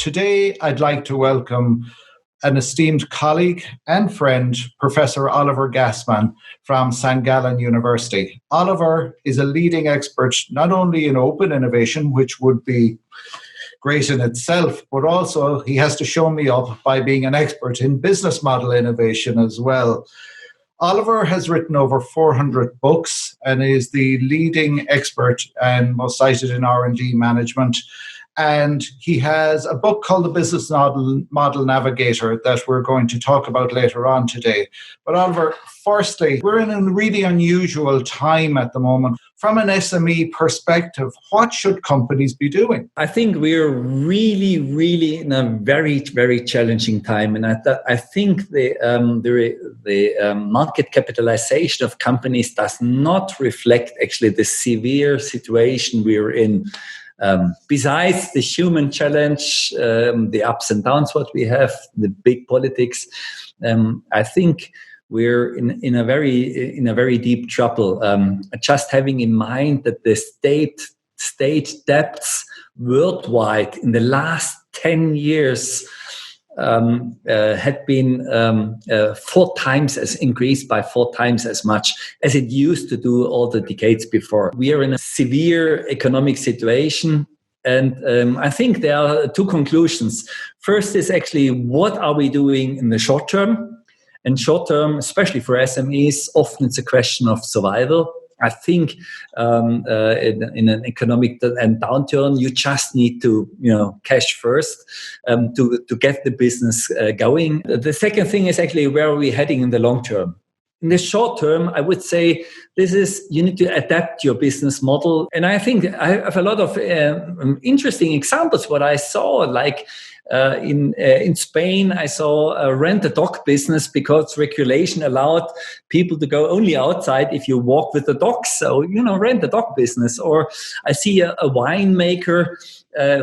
today I'd like to welcome an esteemed colleague and friend, Professor Oliver Gassmann from St. Gallen University. Oliver is a leading expert not only in open innovation, which would be great in itself, but also he has to show me up by being an expert in business model innovation as well. Oliver has written over 400 books and is the leading expert and most cited in R&D management. And he has a book called The Business Model Navigator that we're going to talk about later on today. But Oliver, firstly, we're in a really unusual time at the moment. From an SME perspective, what should companies be doing? I think we're really in a very, very challenging time. And I think the market capitalization of companies does not reflect actually the severe situation we're in. Besides the human challenge, the ups and downs, what we have, the big politics, I think we're in a very deep trouble. Just having in mind that the state debts worldwide in the last 10 years had been increased by 4 times as much as it used to do all the decades before. We are in a severe economic situation. And I think there are 2 conclusions. First is actually, what are we doing in the short term? And short term, especially for SMEs, often it's a question of survival. I think in an economic downturn, you just need to, cash first to get the business going. The second thing is actually, where are we heading in the long term? In the short term, I would say you need to adapt your business model. And I think I have a lot of interesting examples. What I saw, like in Spain, I saw a rent-a-dog business because regulation allowed people to go only outside if you walk with the dog. So, rent-a-dog business. Or I see a winemaker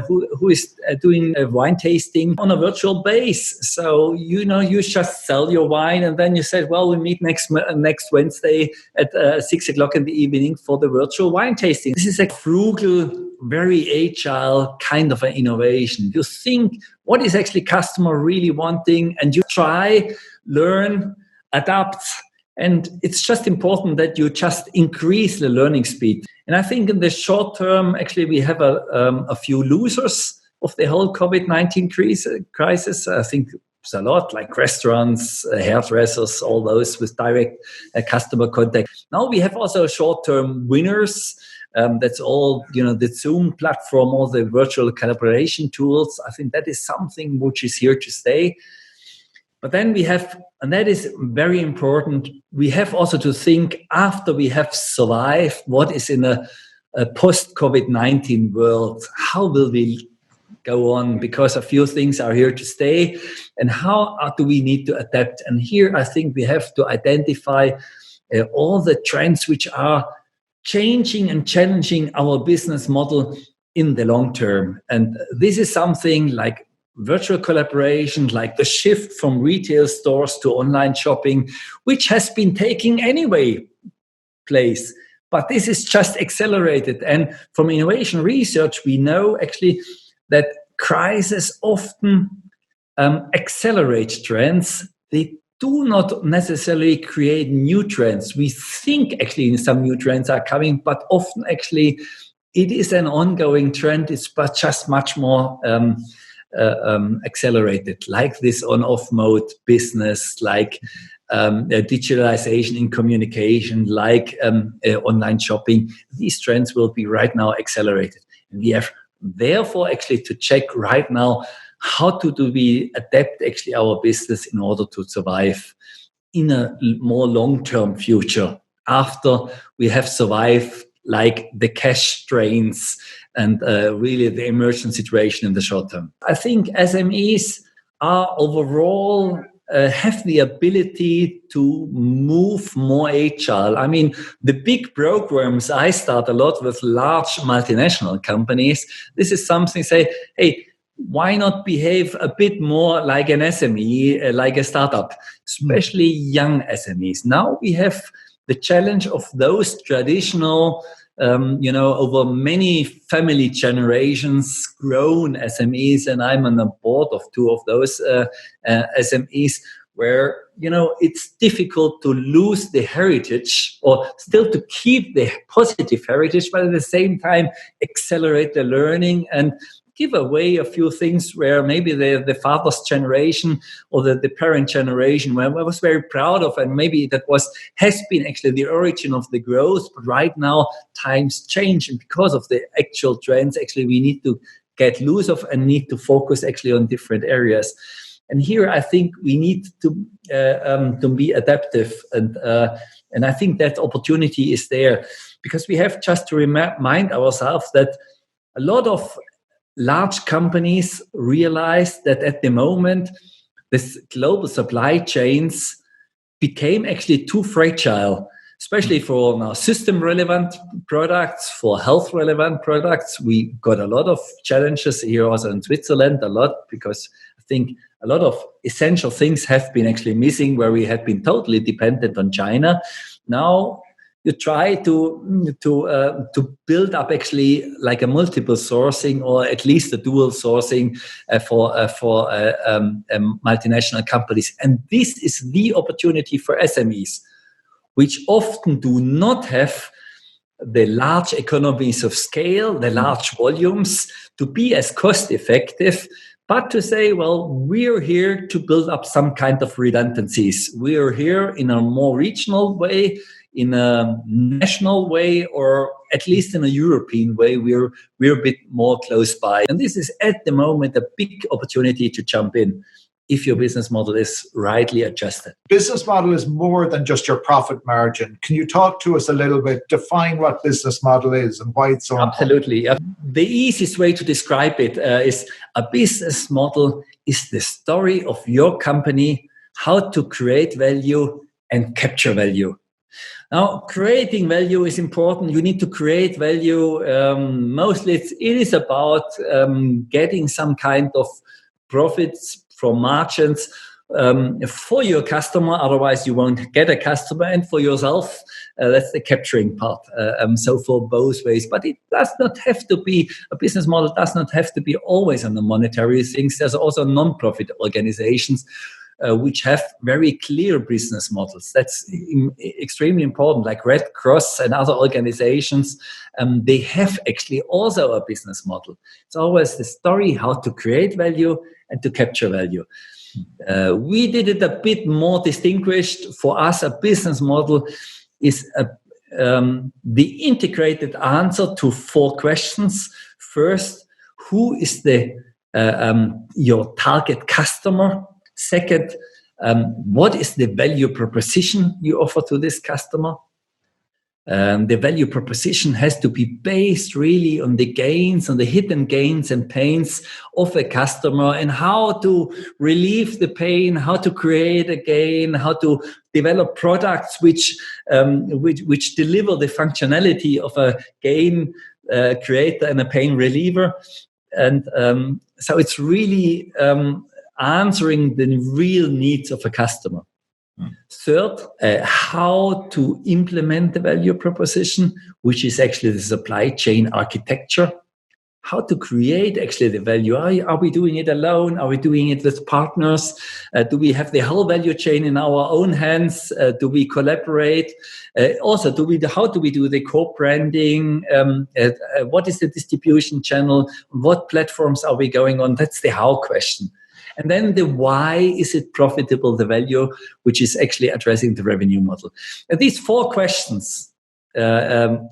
who is doing a wine tasting on a virtual base. So, you just sell your wine and then you said, well, we meet next Wednesday at 6 o'clock in the evening for the virtual wine tasting. This is a frugal, very agile kind of an innovation. You think, what is actually customer really wanting? And you try, learn, adapt. And it's just important that you just increase the learning speed. And I think in the short term, actually, we have a few losers of the whole COVID-19 crisis. I think there's a lot, like restaurants, hairdressers, all those with direct customer contact. Now we have also short-term winners. That's all, the Zoom platform, all the virtual collaboration tools. I think that is something which is here to stay. But then we have, and that is very important, we have also to think, after we have survived what is in a post-COVID-19 world, how will we go on? Because a few things are here to stay. And how do we need to adapt? And here I think we have to identify all the trends which are changing and challenging our business model in the long term. And this is something like virtual collaboration, like the shift from retail stores to online shopping, which has been taking anyway place. But this is just accelerated. And from innovation research, we know actually that crises often accelerate trends. They do not necessarily create new trends. We think actually some new trends are coming, but often actually it is an ongoing trend. It's but just much more accelerated, like this on-off mode business, like digitalization in communication, like online shopping. These trends will be right now accelerated. And we have therefore actually to check right now, how do we adapt actually our business in order to survive in a more long-term future after we have survived like the cash strains and really the emergent situation in the short term. I think SMEs are overall have the ability to move more agile. I mean, the big programs, I start a lot with large multinational companies. This is something, say, hey, why not behave a bit more like an SME, like a startup, especially young SMEs? Now we have the challenge of those traditional over many family generations grown SMEs, and I'm on the board of two of those SMEs, where it's difficult to lose the heritage or still to keep the positive heritage, but at the same time accelerate the learning and give away a few things where maybe the father's generation or the parent generation where I was very proud of, and maybe that has been actually the origin of the growth. But right now times change, and because of the actual trends, actually we need to get loose of and need to focus actually on different areas. And here I think we need to be adaptive, and I think that opportunity is there, because we have just to remind ourselves that a lot of large companies realize that at the moment, this global supply chains became actually too fragile, especially for now system-relevant products, for health-relevant products. We got a lot of challenges here also in Switzerland, because I think a lot of essential things have been actually missing where we had been totally dependent on China. Now, you try to build up actually like a multiple sourcing or at least a dual sourcing for multinational companies. And this is the opportunity for SMEs, which often do not have the large economies of scale, the large volumes to be as cost effective, but to say, well, we're here to build up some kind of redundancies. We are here in a more regional way, in a national way, or at least in a European way. We're a bit more close by. And this is at the moment a big opportunity to jump in if your business model is rightly adjusted. Business model is more than just your profit margin. Can you talk to us a little bit, define what business model is and why it's so Absolutely. The easiest way to describe it is a business model is the story of your company, how to create value and capture value. Now, creating value is important. You need to create value. Mostly it is about getting some kind of profits from margins for your customer. Otherwise, you won't get a customer. And for yourself, that's the capturing part. So for both ways. But it does not have to be, a business model does not have to be always on the monetary things. There's also non-profit organizations which have very clear business models. That's extremely important, like Red Cross and other organizations. They have actually also a business model. It's always the story how to create value and to capture value. We did it a bit more distinguished. For us, a business model is the integrated answer to 4 questions. First, who is your target customer? Second, what is the value proposition you offer to this customer? The value proposition has to be based really on the gains, on the hidden gains and pains of a customer, and how to relieve the pain, how to create a gain, how to develop products which deliver the functionality of a gain creator and a pain reliever. And so it's really answering the real needs of a customer. Third, how to implement the value proposition, which is actually the supply chain architecture. How to create actually the value. Are we doing it alone? Are we doing it with partners? Do we have the whole value chain in our own hands? Do we collaborate? Also, how do we do the co-branding? What is the distribution channel? What platforms are we going on? That's the how question. And then the why is it profitable, the value, which is actually addressing the revenue model. And these 4 questions,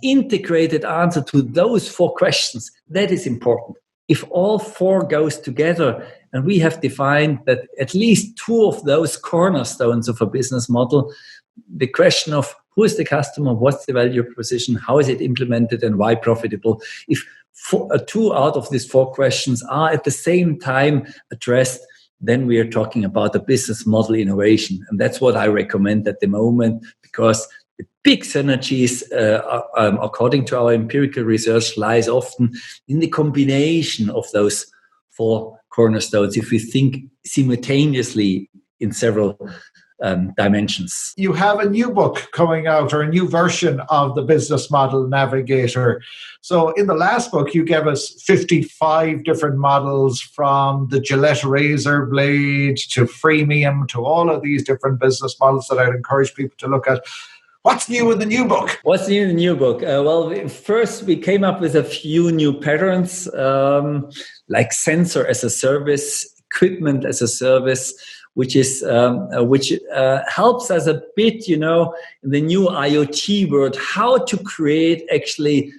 integrated answer to those 4 questions, that is important. If all 4 goes together, and we have defined that at least 2 of those cornerstones of a business model, the question of who is the customer, what's the value proposition, how is it implemented, and why profitable. If 2 out of these 4 questions are at the same time addressed, then we are talking about a business model innovation. And that's what I recommend at the moment, because the big synergies, according to our empirical research, lies often in the combination of those 4 cornerstones. If we think simultaneously in several dimensions. You have a new book coming out, or a new version of the Business Model Navigator. So in the last book, you gave us 55 different models, from the Gillette razor blade to freemium to all of these different business models that I'd encourage people to look at. What's new in the new book? What's new in the new book? First we came up with a few new patterns, like sensor as a service, equipment as a service, which helps us a bit, in the new IoT world, how to create actually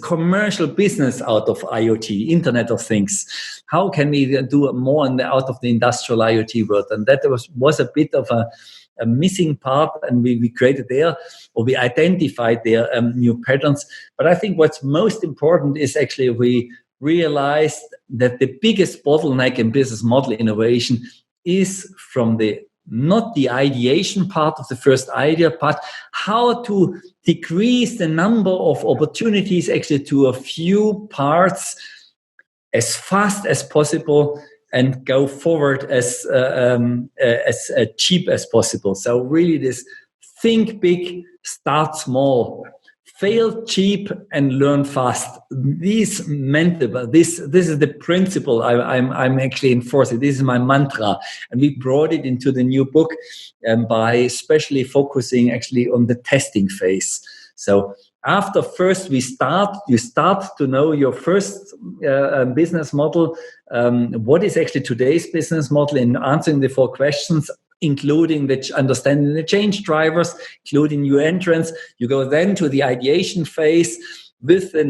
commercial business out of IoT, Internet of Things. How can we do more out of the industrial IoT world? And that was a bit of a missing part, and we created there, or we identified there new patterns. But I think what's most important is actually we realized that the biggest bottleneck in business model innovation is from not the ideation part of the first idea, but how to decrease the number of opportunities actually to a few parts as fast as possible and go forward as cheap as possible. So really this think big, start small, fail cheap and learn fast. This is the principle I'm actually enforcing. This is my mantra. And we brought it into the new book by especially focusing actually on the testing phase. So after first you start to know your first business model. What is actually today's business model, in answering the 4 questions, including understanding the change drivers, including new entrants. You go then to the ideation phase with the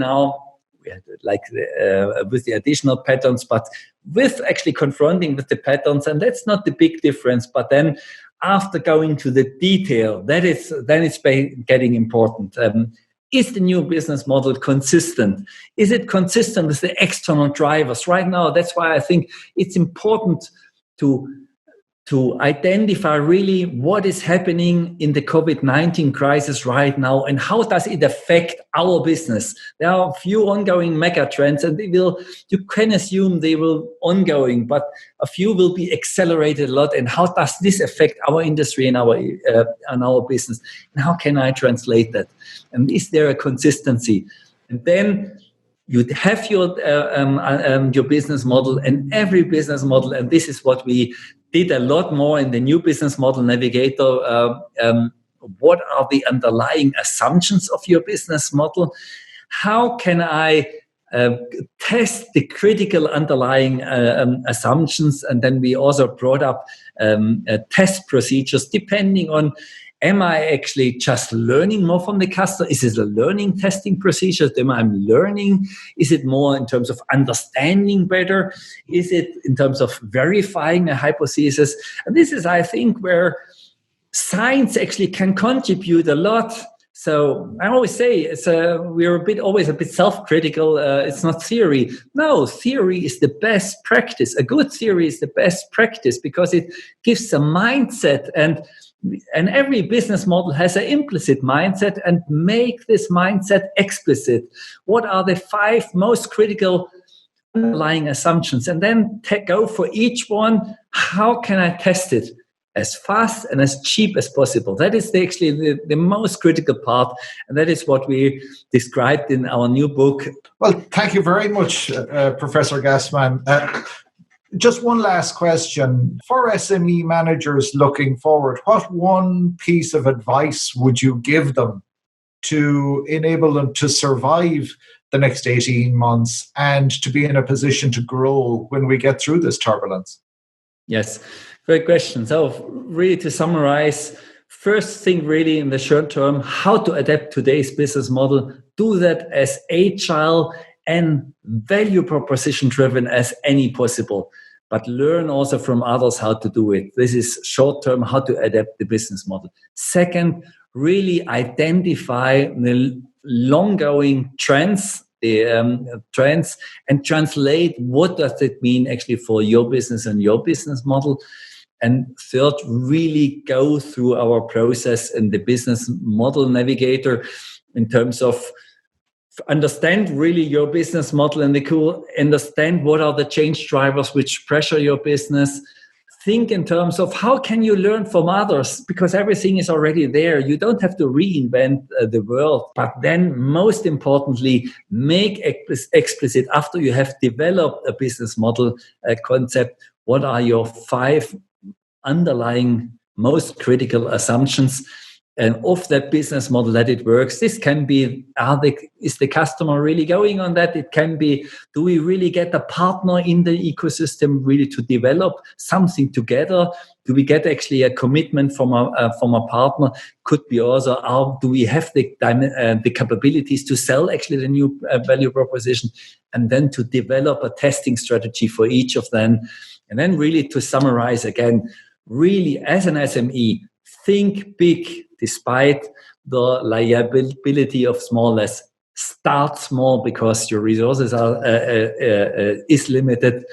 additional patterns, but with actually confronting with the patterns. And that's not the big difference. But then after going to the detail, then it's getting important. Is the new business model consistent? Is it consistent with the external drivers? Right now, that's why I think it's important to identify really what is happening in the COVID-19 crisis right now and how does it affect our business. There are a few ongoing mega trends, and you can assume they will ongoing, but a few will be accelerated a lot. And how does this affect our industry and our business? And how can I translate that? And is there a consistency? And then you have your business model, and every business model, and this is what we did a lot more in the new business model navigator. What are the underlying assumptions of your business model? How can I test the critical underlying assumptions? And then we also brought up test procedures depending on, am I actually just learning more from the customer? Is it a learning testing procedure? Am I learning? Is it more in terms of understanding better? Is it in terms of verifying a hypothesis? And this is, I think, where science actually can contribute a lot. So I always say we're always a bit self-critical. It's not theory. No, theory is the best practice. A good theory is the best practice because it gives a mindset, and every business model has an implicit mindset, and make this mindset explicit. What are the 5 most critical underlying assumptions? And then go for each one. How can I test it as fast and as cheap as possible? That is actually the most critical part. And that is what we described in our new book. Well, thank you very much, Professor Gassmann. Just one last question. For SME managers looking forward, what one piece of advice would you give them to enable them to survive the next 18 months and to be in a position to grow when we get through this turbulence? Yes, great question. So really to summarize, first thing really in the short term, how to adapt today's business model, do that as agile and value proposition driven as any possible, but learn also from others how to do it. This is short term, how to adapt the business model. Second, really identify the long-going trends, and translate what does it mean actually for your business and your business model. And third, really go through our process in the business model navigator in terms of understand really your business model and understand what are the change drivers which pressure your business. think in terms of how can you learn from others, because everything is already there. You don't have to reinvent the world. But then most importantly, make explicit after you have developed a business model, a concept, what are your 5 underlying most critical assumptions and of that business model that it works. This can be, is the customer really going on that? It can be, do we really get a partner in the ecosystem really to develop something together? Do we get actually a commitment from a partner? Could be also, do we have the capabilities to sell actually the new value proposition? And then to develop a testing strategy for each of them. And then really to summarize again, really as an SME, think big despite the liability of smallness. Start small because your resources is limited.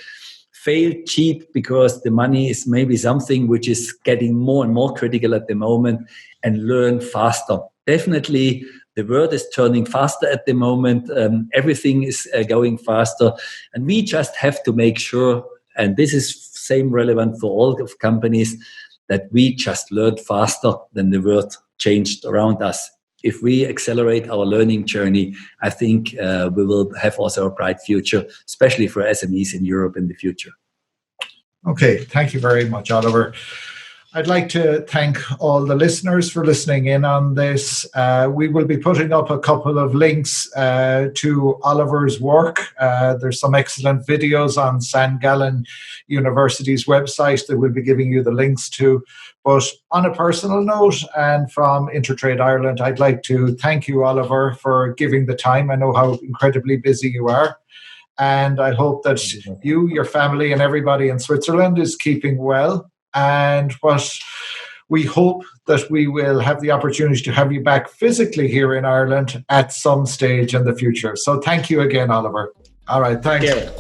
Fail cheap because the money is maybe something which is getting more and more critical at the moment, and learn faster. Definitely the world is turning faster at the moment. Everything is going faster, and we just have to make sure, and this is same relevant for all of companies, that we just learn faster than the world changed around us. If we accelerate our learning journey, I think we will have also a bright future, especially for SMEs in Europe in the future. Okay, thank you very much, Oliver. I'd like to thank all the listeners for listening in on this. We will be putting up a couple of links to Oliver's work. There's some excellent videos on Gallen University's website that we'll be giving you the links to. But on a personal note, and from InterTrade Ireland, I'd like to thank you, Oliver, for giving the time. I know how incredibly busy you are. And I hope that you, your family, and everybody in Switzerland is keeping well. And what we hope that we will have the opportunity to have you back physically here in Ireland at some stage in the future. So thank you again, Oliver. All right, thanks. Yeah.